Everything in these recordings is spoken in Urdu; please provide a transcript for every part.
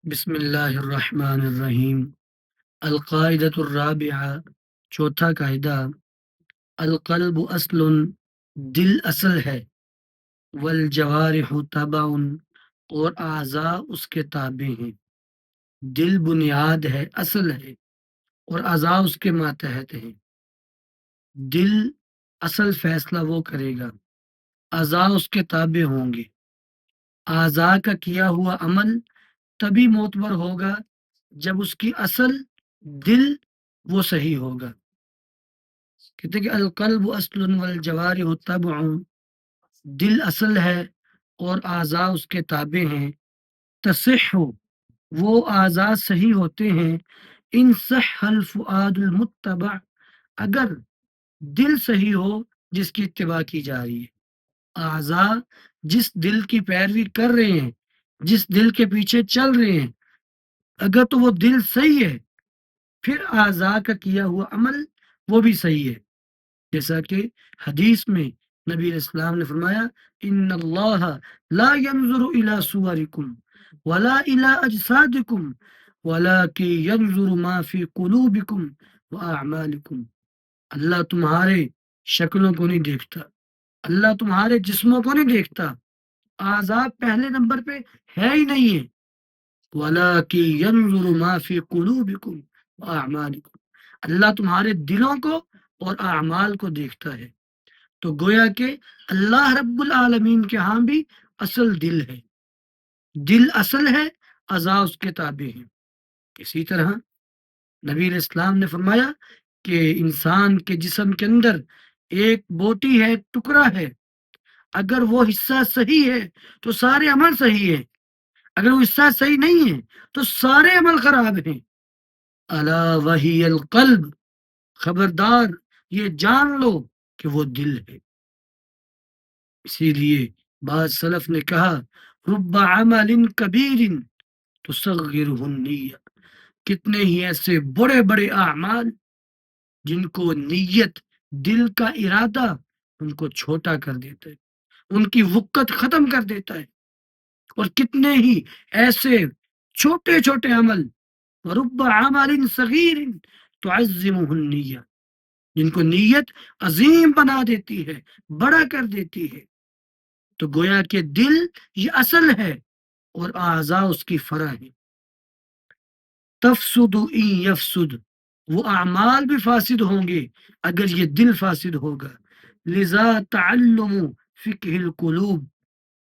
بسم اللہ الرحمن الرحیم۔ القاعدۃ الرابعہ، چوتھا قاعدہ، القلب اصل، دل اصل ہے، والجوارح تبع، اور اعضاء اس کے تابع ہیں۔ دل بنیاد ہے، اصل ہے، اور اعضاء اس کے ماتحت ہیں۔ دل اصل فیصلہ وہ کرے گا، اعضاء اس کے تابع ہوں گے۔ اعضاء کا کیا ہوا عمل تبھی معتبر ہوگا جب اس کی اصل دل وہ صحیح ہوگا۔ کہتے ہیں کہ القلب اصل والجوارح تبع، دل اصل ہے اور اعضاء اس کے تابع ہیں۔ تصح، وہ اعضاء صحیح ہوتے ہیں، ان صح الفؤاد المتبع، اگر دل صحیح ہو جس کی اتباع کی جا رہی ہے۔ اعضاء جس دل کی پیروی کر رہے ہیں، جس دل کے پیچھے چل رہے ہیں، اگر تو وہ دل صحیح ہے پھر اعضاء کا کیا ہوا عمل وہ بھی صحیح ہے۔ جیسا کہ حدیث میں نبی علیہ السلام نے فرمایا، ان اللہ لا ينظر الى صورکم ولا الى اجسادکم ولكن ينظر ما في قلوبکم واعمالکم۔ اللہ تمہارے شکلوں کو نہیں دیکھتا، اللہ تمہارے جسموں کو نہیں دیکھتا، اعضاء پہلے نمبر پہ ہے ہی نہیں ہے۔ وَلَٰكِن يَنظُرُ مَا فِي قُلُوبِكُمْ وَأَعْمَالِكُمْ، اللہ تمہارے دلوں کو اور اعمال کو دیکھتا ہے۔ تو گویا کہ اللہ رب العالمین کے ہاں بھی اصل دل ہے، دل اصل ہے، اعضاء اس کے تابع ہیں۔ اسی طرح نبی علیہ السلام نے فرمایا کہ انسان کے جسم کے اندر ایک بوٹی ہے، ایک ٹکڑا ہے، اگر وہ حصہ صحیح ہے تو سارے عمل صحیح ہیں، اگر وہ حصہ صحیح نہیں ہے تو سارے عمل خراب ہیں۔ الا وہی القلب، خبردار یہ جان لو کہ وہ دل ہے۔ اسی لیے بعض سلف نے کہا، رب عمل کبیر تصغرہ النیہ، کتنے ہی ایسے بڑے بڑے اعمال جن کو نیت، دل کا ارادہ ان کو چھوٹا کر دیتا ہے، ان کی وقت ختم کر دیتا ہے، اور کتنے ہی ایسے چھوٹے چھوٹے عمل، رب عمل صغیر تعظمہ النیہ، جن کو نیت عظیم بنا دیتی ہے، بڑا کر دیتی ہے۔ تو گویا کہ دل یہ اصل ہے اور اعضاء اس کی فرع ہے۔ تفسد ان یفسد، وہ اعمال بھی فاسد ہوں گے اگر یہ دل فاسد ہوگا۔ لذا تعلم فقہ القلوب،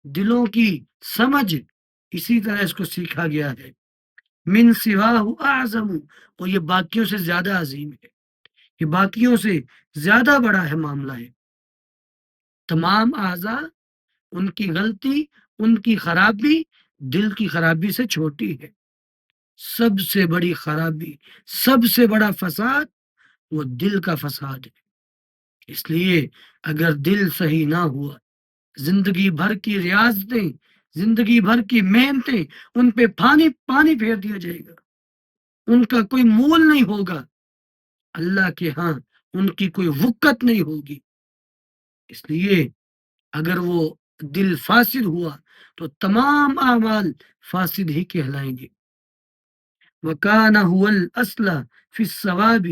دلوں کی سمجھ اسی طرح اس کو سیکھا گیا ہے۔ من سواہ اعظم، اور یہ باقیوں سے زیادہ عظیم ہے، یہ باقیوں سے زیادہ بڑا ہے معاملہ ہے۔ تمام اعضاء، ان کی غلطی، ان کی خرابی دل کی خرابی سے چھوٹی ہے۔ سب سے بڑی خرابی، سب سے بڑا فساد وہ دل کا فساد ہے۔ اس لیے اگر دل صحیح نہ ہوا، زندگی بھر کی ریاضتیں، زندگی بھر کی محنتیں، ان پہ پانی پانی پھیر دیا جائے گا، ان کا کوئی مول نہیں ہوگا، اللہ کے ہاں ان کی کوئی وقت نہیں ہوگی۔ اس لیے اگر وہ دل فاسد ہوا تو تمام اعمال فاسد ہی کہلائیں گے۔ وَكَانَ هُوَ الْأَصْلَ فِي الثَّوَابِ،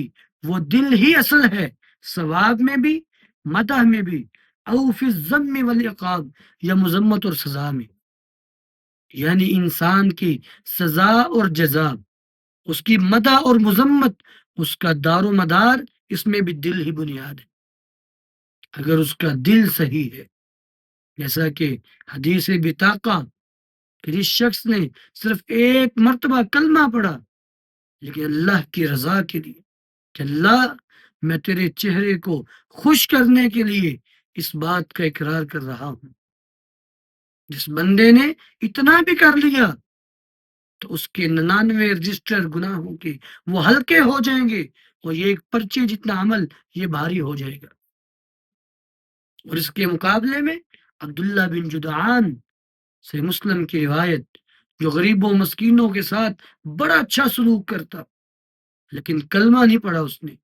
وہ دل ہی اصل ہے ثواب میں بھی، مدح میں بھی، او فی الذم والعقاب، یا مذمت اور سزا میں۔ یعنی انسان کی سزا اور جزا، اس کی مدح اور مذمت، اس کا دار و مدار اس میں بھی دل ہی بنیاد ہے۔ اگر اس کا دل صحیح ہے، جیسا کہ حدیث بطاقہ کہ جس شخص نے صرف ایک مرتبہ کلمہ پڑھا لیکن اللہ کی رضا کے لیے، کہ اللہ میں تیرے چہرے کو خوش کرنے کے لیے اس بات کا اقرار کر رہا ہوں، جس بندے نے اتنا بھی کر لیا تو اس کے 99 رجسٹر گناہوں کے وہ ہلکے ہو جائیں گے، اور یہ ایک پرچے جتنا عمل یہ بھاری ہو جائے گا۔ اور اس کے مقابلے میں عبداللہ بن جدعان سے مسلم کی روایت، جو غریبوں مسکینوں کے ساتھ بڑا اچھا سلوک کرتا لیکن کلمہ نہیں پڑھا اس نے۔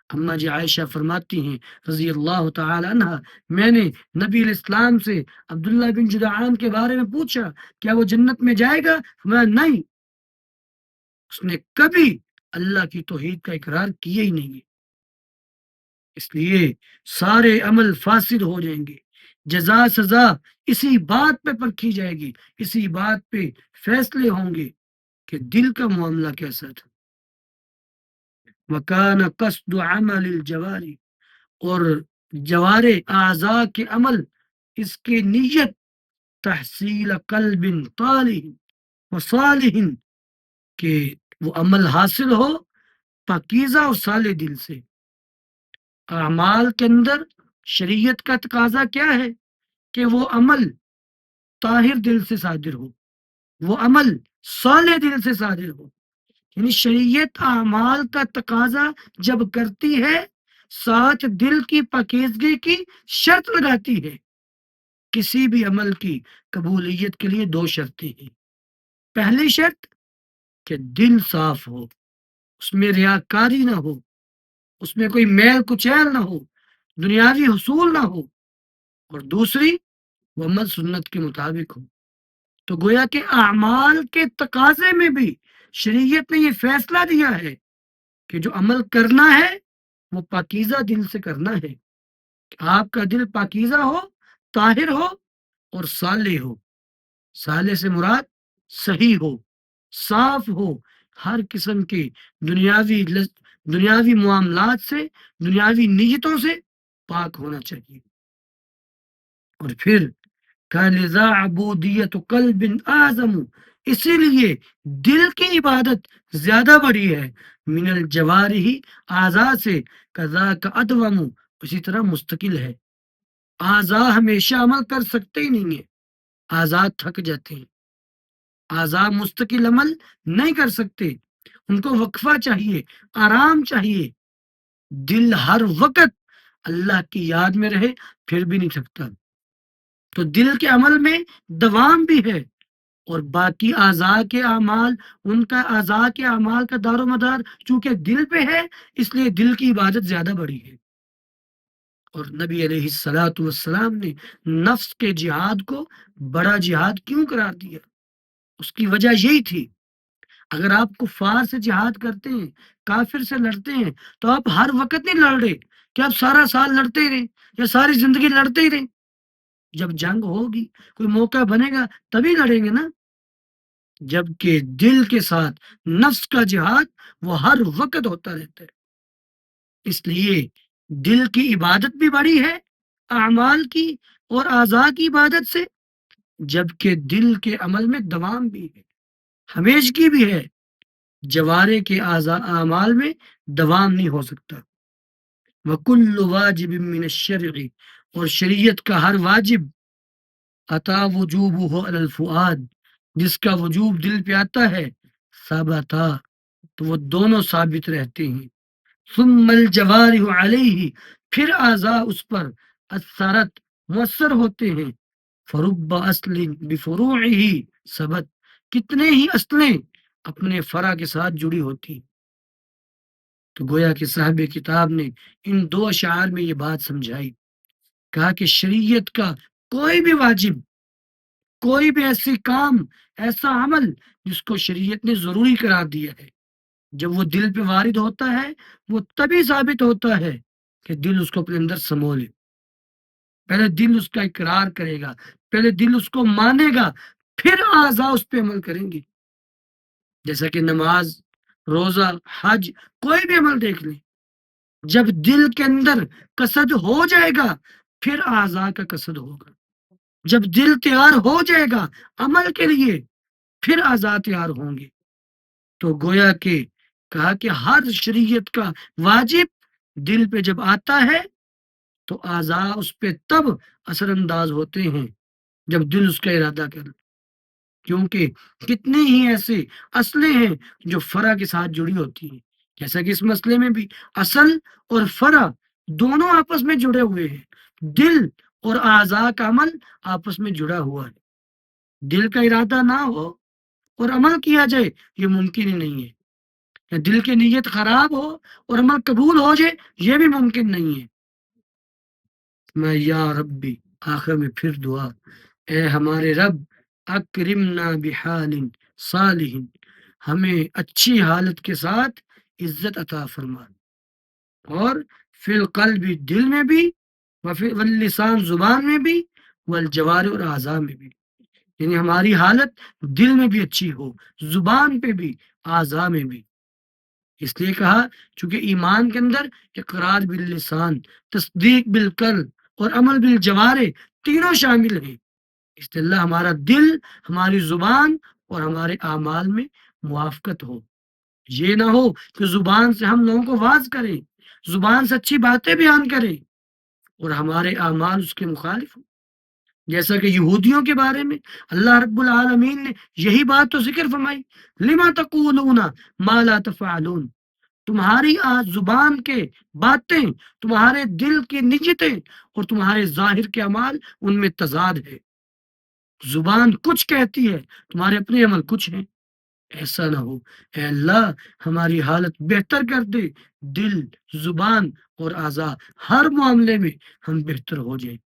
اما جی عائشہ فرماتی ہیں رضی اللہ تعالی عنہ، میں نے نبی علیہ السلام سے عبداللہ بن جدعان کے بارے میں پوچھا، کیا وہ جنت میں جائے گا؟ فرمایا نہیں۔ اس نے کبھی اللہ کی توحید کا اقرار کیا ہی نہیں ہے، اس لیے سارے عمل فاسد ہو جائیں گے، جزا سزا اسی بات پہ پرکھی جائے گی، اسی بات پہ فیصلے ہوں گے کہ دل کا معاملہ کیسا تھا۔ وکان قصد عمل الجواری، اور جوارے اعضاء کے عمل، اس کی نیت تحصیل قلب طالح و صالح، کہ وہ عمل حاصل ہو پاکیزہ اور صالح دل سے۔ اعمال کے اندر شریعت کا تقاضا کیا ہے؟ کہ وہ عمل طاہر دل سے صادر ہو، وہ عمل صالح دل سے صادر ہو، یعنی شریعت اعمال کا تقاضا جب کرتی ہے، ساتھ دل کی پاکیزگی کی شرط لگاتی ہے۔ کسی بھی عمل کی قبولیت کے لیے دو شرطیں ہیں۔ پہلی شرط کہ دل صاف ہو، اس میں ریاکاری نہ ہو، اس میں کوئی میل کچیل نہ ہو، دنیاوی حصول نہ ہو، اور دوسری وہ عمل سنت کے مطابق ہو۔ تو گویا کہ اعمال کے تقاضے میں بھی شریعت نے یہ فیصلہ دیا ہے کہ جو عمل کرنا ہے وہ پاکیزہ دل سے کرنا ہے، کہ آپ کا دل پاکیزہ ہو، طاہر ہو اور صالح ہو۔ صالح سے مراد صحیح ہو، صاف ہو، ہر قسم کے دنیاوی معاملات سے، دنیاوی نیتوں سے پاک ہونا چاہیے۔ اور پھر لذا عبودیت قلب اعظم، اسی لیے دل کی عبادت زیادہ بڑی ہے، من الجوارح اعضاء سے، کذاک ادوم، اسی طرح مستقل ہے۔ اعضاء ہمیشہ عمل کر سکتے ہی نہیں ہیں، اعضاء تھک جاتے ہیں، اعضاء مستقل عمل نہیں کر سکتے، ان کو وقفہ چاہیے، آرام چاہیے۔ دل ہر وقت اللہ کی یاد میں رہے پھر بھی نہیں تھکتا، تو دل کے عمل میں دوام بھی ہے، اور باقی اعضاء کے اعمال، ان کا اعضاء کے اعمال کا دار و مدار چونکہ دل پہ ہے، اس لیے دل کی عبادت زیادہ بڑی ہے۔ اور نبی علیہ الصلوۃ والسلام نے نفس کے جہاد کو بڑا جہاد کیوں قرار دیا؟ اس کی وجہ یہی تھی، اگر آپ کفار سے جہاد کرتے ہیں، کافر سے لڑتے ہیں، تو آپ ہر وقت نہیں لڑ رہے کہ آپ سارا سال لڑتے ہی رہیں یا ساری زندگی لڑتے ہی رہیں۔ جب جنگ ہوگی، کوئی موقع بنے گا، تبھی لڑیں گے نا۔ جبکہ دل کے ساتھ نفس کا جہاد وہ ہر وقت ہوتا رہتا ہے، اس لیے دل کی عبادت بھی بڑی ہے اعمال کی اور اعضاء کی عبادت سے، جبکہ دل کے عمل میں دوام بھی ہے، ہمیشگی بھی ہے۔ جوارے کے اعمال میں دوام نہیں ہو سکتا۔ وَكُلُّ وَاجِبٍ مِّنَ الشَّرْعِ، اور شریعت کا ہر واجب، عطا وجوبہ علی الفؤاد، جس کا وجوب دل پہ آتا ہے، ثابتا، تو وہ دونوں ثابت رہتے ہیں۔ ثم الجوارح علیہ، پھر اعضاء اس پر اثرت مؤثر ہوتے ہیں۔ فرب اصل بفروعہ ثبت، کتنے ہی اصلیں اپنے فرع کے ساتھ جڑی ہوتی۔ تو گویا کہ صاحب کتاب نے ان دو اشعار میں یہ بات سمجھائی، کہا کہ شریعت کا کوئی بھی واجب، کوئی بھی ایسی کام، ایسا عمل جس کو شریعت نے ضروری قرار دیا ہے، جب وہ دل پہ وارد ہوتا ہے، وہ تبھی ثابت ہوتا ہے کہ دل اس کو اپنے اندر سمو لے۔ پہلے دل اس کا اقرار کرے گا، پہلے دل اس کو مانے گا، پھر اعضاء اس پہ عمل کریں گے۔ جیسا کہ نماز، روزہ، حج، کوئی بھی عمل دیکھ لیں، جب دل کے اندر قصد ہو جائے گا پھر اعضاء کا قصد ہوگا، جب دل تیار ہو جائے گا عمل کے لیے پھر اعضاء تیار ہوں گے۔ تو گویا کہ کہا کہ ہر شریعت کا واجب دل پہ جب آتا ہے تو اعضاء اس پہ تب اثر انداز ہوتے ہیں جب دل اس کا ارادہ کرے، کیونکہ کتنے ہی ایسے اصلیں ہیں جو فرع کے ساتھ جڑی ہوتی ہیں، جیسا کہ اس مسئلے میں بھی اصل اور فرع دونوں آپس میں جڑے ہوئے ہیں، دل اور اعضاء کا عمل آپس میں جڑا ہوا ہے۔ دل کا ارادہ نہ ہو اور عمل کیا جائے یہ ممکن ہی نہیں ہے، یا دل کی نیت خراب ہو اور عمل قبول ہو جائے یہ بھی ممکن نہیں ہے۔ میں یا ربی، آخر میں پھر دعا، اے ہمارے رب، اکرمنا بحال صالح، ہمیں اچھی حالت کے ساتھ عزت عطا فرما، اور فی القلب دل میں بھی، واللسان زبان میں بھی، والجوارح اور اعضاء میں بھی، یعنی ہماری حالت دل میں بھی اچھی ہو، زبان پہ بھی، اعضاء میں بھی۔ اس لیے کہا چونکہ ایمان کے اندر اقرار باللسان، تصدیق بالقلب اور عمل بالجوارح تینوں شامل ہیں۔ اس لیے اللہ ہمارا دل، ہماری زبان اور ہمارے اعمال میں موافقت ہو۔ یہ نہ ہو کہ زبان سے ہم لوگوں کو واز کریں، زبان سے اچھی باتیں بیان کریں، اور ہمارے اعمال اس کے مخالف ہوں، جیسا کہ یہودیوں کے بارے میں اللہ رب العالمین نے یہی بات تو ذکر فرمائی، لما تقولون ما لا تفعلون، تمہاری زبان کے باتیں، تمہارے دل کی نیتیں اور تمہارے ظاہر کے اعمال ان میں تضاد ہے۔ زبان کچھ کہتی ہے، تمہارے اپنے عمل کچھ ہیں۔ ایسا نہ ہو، اے اللہ ہماری حالت بہتر کر دے، دل، زبان اور اعضاء ہر معاملے میں ہم بہتر ہو جائیں۔